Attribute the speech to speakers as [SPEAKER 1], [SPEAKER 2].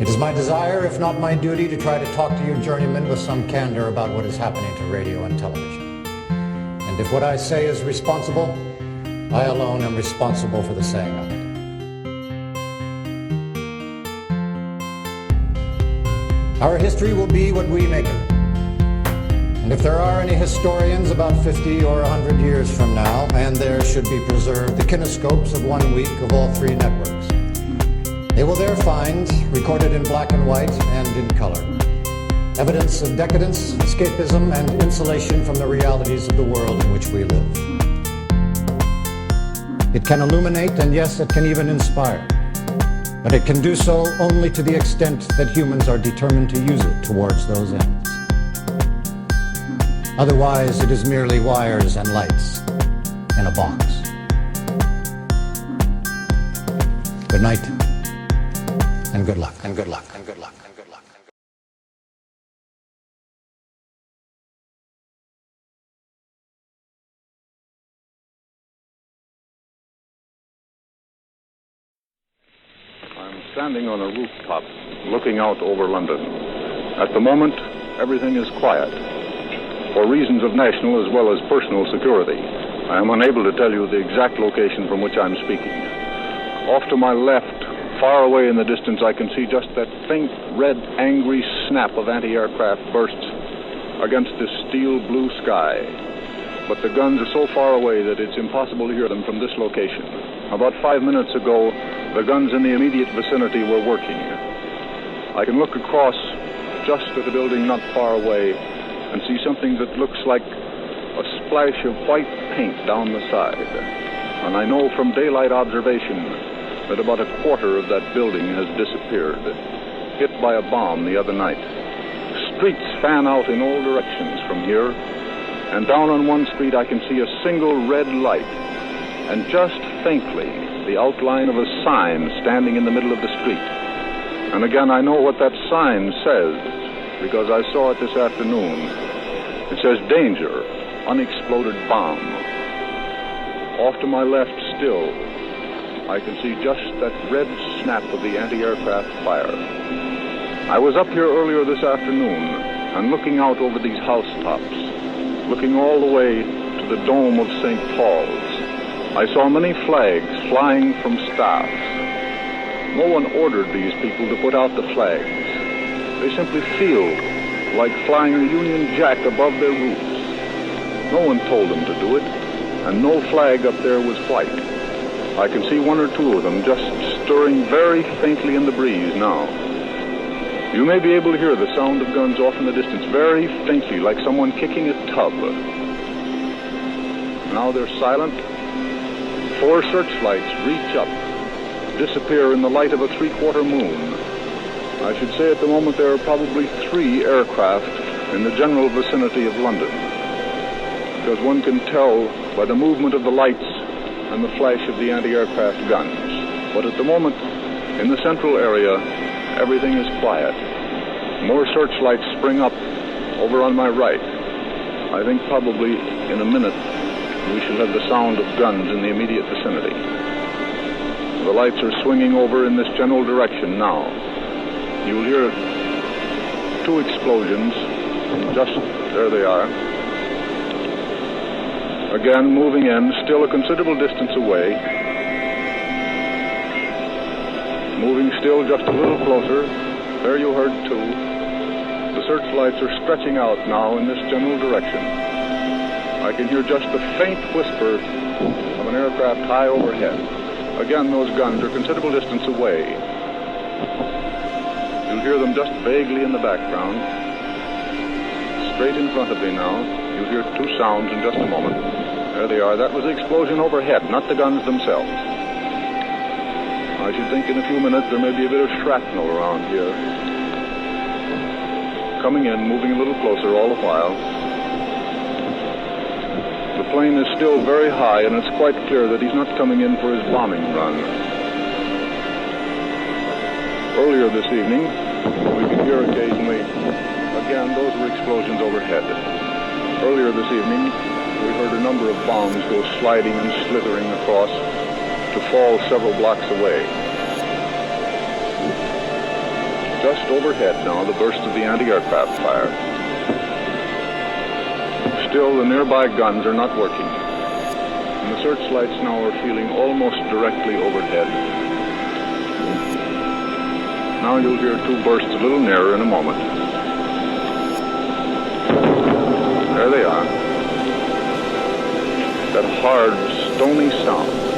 [SPEAKER 1] It is my desire, if not my duty, to try to talk to you journeymen with some candor about what is happening to radio and television. And if what I say is responsible, I alone am responsible for the saying of it. Our history will be what we make of it. And if there are any historians about 50 or 100 years from now, and there should be preserved the kinescopes of 1 week of all 3 networks, they will there find, recorded in black and white and in color, evidence of decadence, escapism, and insulation from the realities of the world in which we live. It can illuminate, and yes, it can even inspire. But it can do so only to the extent that humans are determined to use it towards those ends. Otherwise, it is merely wires and lights in a box. Good night, and good luck, and good luck, and good luck, and good luck.
[SPEAKER 2] I'm standing on a rooftop looking out over London. At the moment, everything is quiet. For reasons of national as well as personal security, I am unable to tell you the exact location from which I'm speaking. Off to my left, far away in the distance, I can see just that faint, red, angry snap of anti-aircraft bursts against this steel blue sky. But the guns are so far away that it's impossible to hear them from this location. About 5 minutes ago, the guns in the immediate vicinity were working. I can look across just at a building not far away and see something that looks like a splash of white paint down the side. And I know from daylight observation that about a quarter of that building has disappeared, hit by a bomb the other night. Streets fan out in all directions from here, and down on one street I can see a single red light, and just faintly the outline of a sign standing in the middle of the street. And again, I know what that sign says, because I saw it this afternoon. It says, "Danger, unexploded bomb." Off to my left still, I can see just that red snap of the anti-aircraft fire. I was up here earlier this afternoon and looking out over these housetops, looking all the way to the dome of St. Paul's. I saw many flags flying from staff. No one ordered these people to put out the flags. They simply feel like flying the Union Jack above their roofs. No one told them to do it, and no flag up there was white. I can see 1 or 2 of them just stirring very faintly in the breeze now. You may be able to hear the sound of guns off in the distance, very faintly, like someone kicking a tub. Now they're silent. 4 searchlights reach up, disappear in the light of a 3/4 moon. I should say at the moment there are probably 3 aircraft in the general vicinity of London, because one can tell by the movement of the lights and the flash of the anti-aircraft guns. But at the moment, in the central area, everything is quiet. More searchlights spring up over on my right. I think probably in a minute we shall have the sound of guns in the immediate vicinity. The lights are swinging over in this general direction now. You'll hear 2 explosions. Just there they are. Again, moving in, still a considerable distance away. Moving still just a little closer. There you heard 2. The searchlights are stretching out now in this general direction. I can hear just the faint whisper of an aircraft high overhead. Again, those guns are a considerable distance away. You'll hear them just vaguely in the background. Straight in front of me now, you'll hear 2 sounds in just a moment. There they are. That was the explosion overhead, not the guns themselves. I should think in a few minutes there may be a bit of shrapnel around here. Coming in, moving a little closer all the while. The plane is still very high, and it's quite clear that he's not coming in for his bombing run. Earlier this evening, we could hear occasionally, again, those were explosions overhead. Earlier this evening, we heard a number of bombs go sliding and slithering across to fall several blocks away. Just overhead now, the burst of the anti-aircraft fire. Still, the nearby guns are not working. And the searchlights now are feeling almost directly overhead. Now you'll hear two bursts a little nearer in a moment. There they are. That hard, stony sound.